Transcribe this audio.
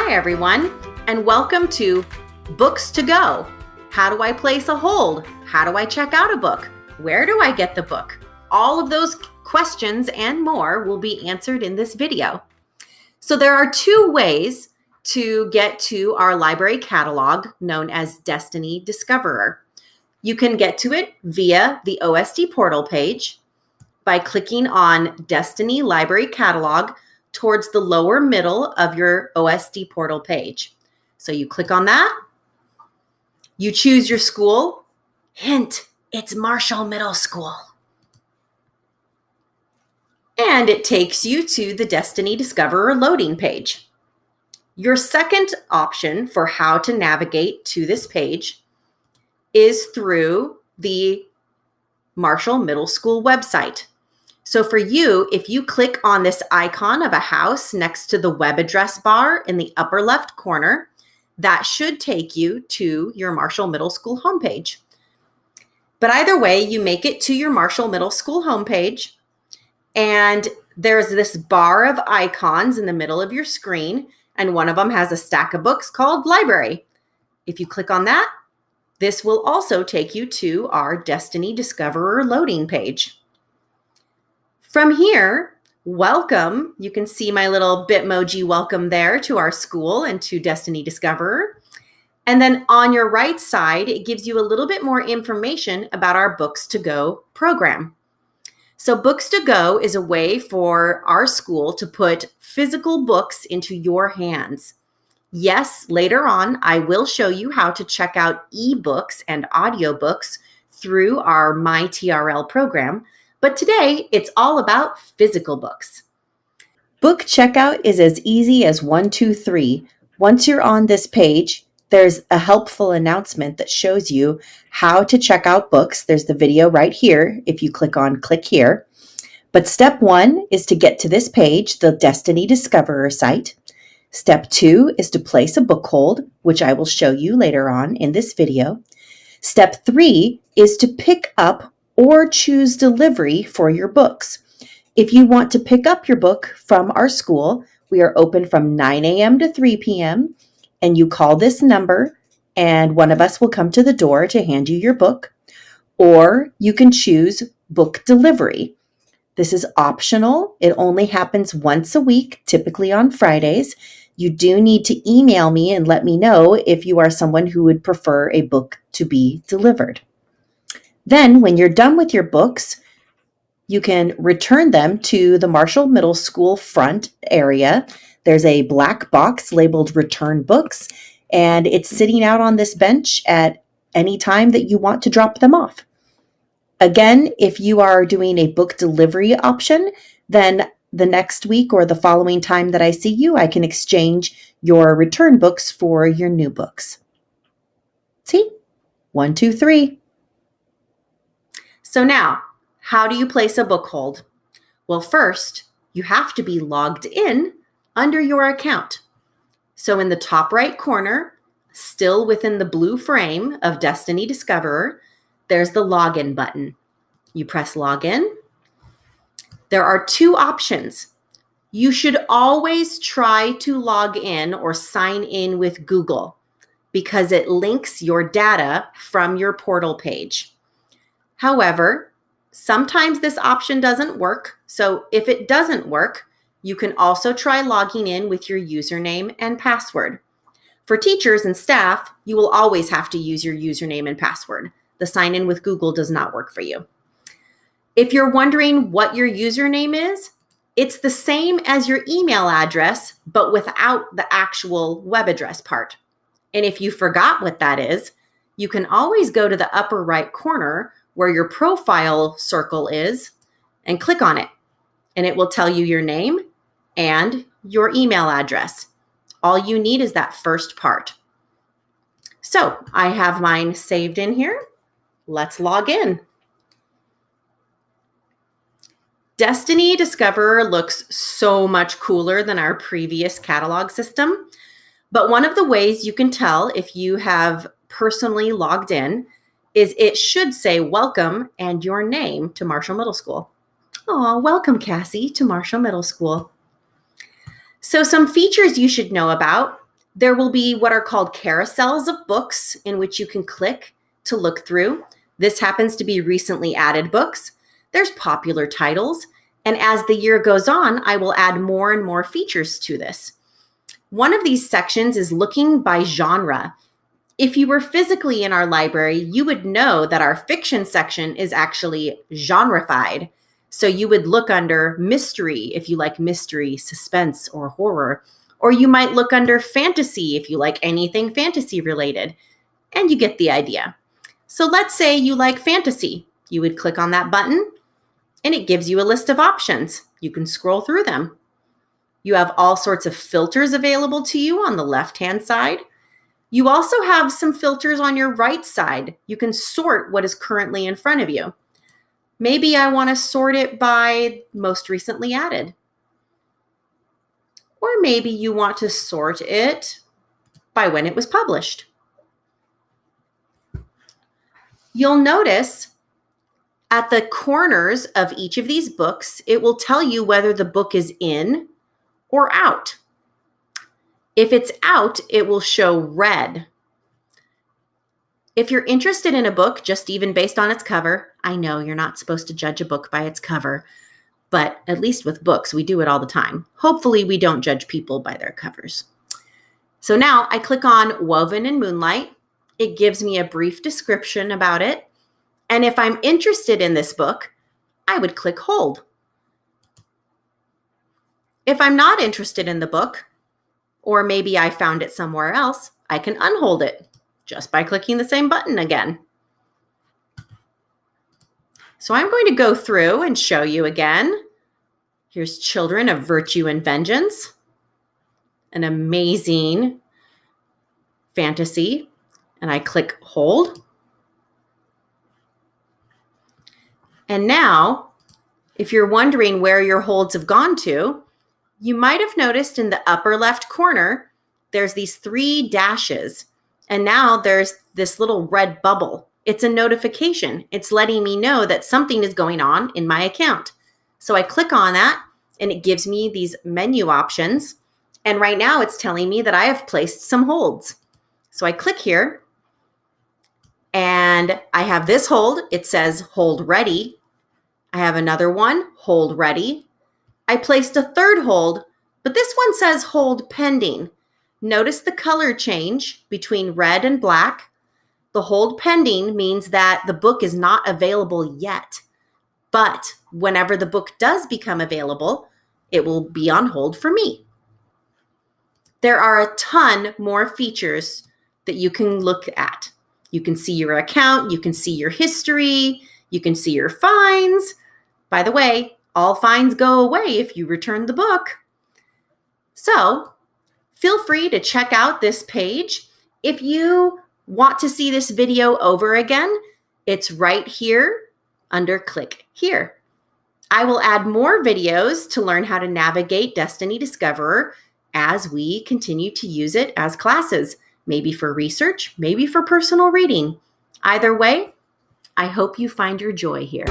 Hi everyone, and welcome to Books to Go. How do I place a hold? How do I check out a book? Where do I get the book? All of those questions and more will be answered in this video. So there are two ways to get to our library catalog known as Destiny Discoverer. You can get to it via the OSD portal page by clicking on Destiny Library Catalog towards the lower middle of your OSD portal page. So you click on that, you choose your school. Hint, it's Marshall Middle School. And it takes you to the Destiny Discoverer loading page. Your second option for how to navigate to this page is through the Marshall Middle School website. So for you, if you click on this icon of a house next to the web address bar in the upper left corner, that should take you to your Marshall Middle School homepage. But either way, you make it to your Marshall Middle School homepage, and there's this bar of icons in the middle of your screen, and one of them has a stack of books called Library. If you click on that, this will also take you to our Destiny Discoverer loading page. From here, welcome. You can see my little Bitmoji welcome there to our school and to Destiny Discoverer. And then on your right side, it gives you a little bit more information about our Books to Go program. So Books to Go is a way for our school to put physical books into your hands. Yes, later on, I will show you how to check out ebooks and audiobooks through our MyTRL program. But today, it's all about physical books. Book checkout is as easy as 1, 2, 3. Once you're on this page, there's a helpful announcement that shows you how to check out books. There's the video right here if you click here. But step 1 is to get to this page, the Destiny Discoverer site. Step 2 is to place a book hold, which I will show you later on in this video. Step 3 is to pick up or choose delivery for your books. If you want to pick up your book from our school, we are open from 9 a.m. to 3 p.m. and you call this number and one of us will come to the door to hand you your book, or you can choose book delivery. This is optional. It only happens once a week, typically on Fridays. You do need to email me and let me know if you are someone who would prefer a book to be delivered. Then, when you're done with your books, you can return them to the Marshall Middle School front area. There's a black box labeled Return Books, and it's sitting out on this bench at any time that you want to drop them off. Again, if you are doing a book delivery option, then the next week or the following time that I see you, I can exchange your return books for your new books. See? 1, 2, 3. So now, how do you place a book hold? Well, first, you have to be logged in under your account. So in the top right corner, still within the blue frame of Destiny Discoverer, there's the login button. You press login. There are two options. You should always try to log in or sign in with Google because it links your data from your portal page. However, sometimes this option doesn't work. So if it doesn't work, you can also try logging in with your username and password. For teachers and staff, you will always have to use your username and password. The sign in with Google does not work for you. If you're wondering what your username is, it's the same as your email address, but without the actual web address part. And if you forgot what that is, you can always go to the upper right corner where your profile circle is and click on it. And it will tell you your name and your email address. All you need is that first part. So I have mine saved in here. Let's log in. Destiny Discoverer looks so much cooler than our previous catalog system. But one of the ways you can tell if you have personally logged in is it should say welcome and your name to Marshall Middle School. Oh, welcome, Cassie, to Marshall Middle School. So some features you should know about. There will be what are called carousels of books in which you can click to look through. This happens to be recently added books. There's popular titles. And as the year goes on, I will add more and more features to this. One of these sections is looking by genre. If you were physically in our library, you would know that our fiction section is actually genreified. So you would look under mystery if you like mystery, suspense, or horror. Or you might look under fantasy if you like anything fantasy related. And you get the idea. So let's say you like fantasy. You would click on that button and it gives you a list of options. You can scroll through them. You have all sorts of filters available to you on the left-hand side. You also have some filters on your right side. You can sort what is currently in front of you. Maybe I want to sort it by most recently added. Or maybe you want to sort it by when it was published. You'll notice at the corners of each of these books, it will tell you whether the book is in or out. If it's out, it will show red. If you're interested in a book, just even based on its cover, I know you're not supposed to judge a book by its cover, but at least with books, we do it all the time. Hopefully we don't judge people by their covers. So now I click on Woven in Moonlight. It gives me a brief description about it. And if I'm interested in this book, I would click Hold. If I'm not interested in the book, or maybe I found it somewhere else, I can unhold it just by clicking the same button again. So I'm going to go through and show you again. Here's Children of Virtue and Vengeance, an amazing fantasy. And I click Hold. And now, if you're wondering where your holds have gone to, you might have noticed in the upper left corner, there's these 3 dashes. And now there's this little red bubble. It's a notification. It's letting me know that something is going on in my account. So I click on that and it gives me these menu options. And right now it's telling me that I have placed some holds. So I click here and I have this hold. It says hold ready. I have another one, hold ready. I placed a third hold, but this one says hold pending. Notice the color change between red and black. The hold pending means that the book is not available yet, but whenever the book does become available, it will be on hold for me. There are a ton more features that you can look at. You can see your account, you can see your history, you can see your fines. By the way, all fines go away if you return the book. So feel free to check out this page. If you want to see this video over again, it's right here under Click Here. I will add more videos to learn how to navigate Destiny Discoverer as we continue to use it as classes, maybe for research, maybe for personal reading. Either way, I hope you find your joy here.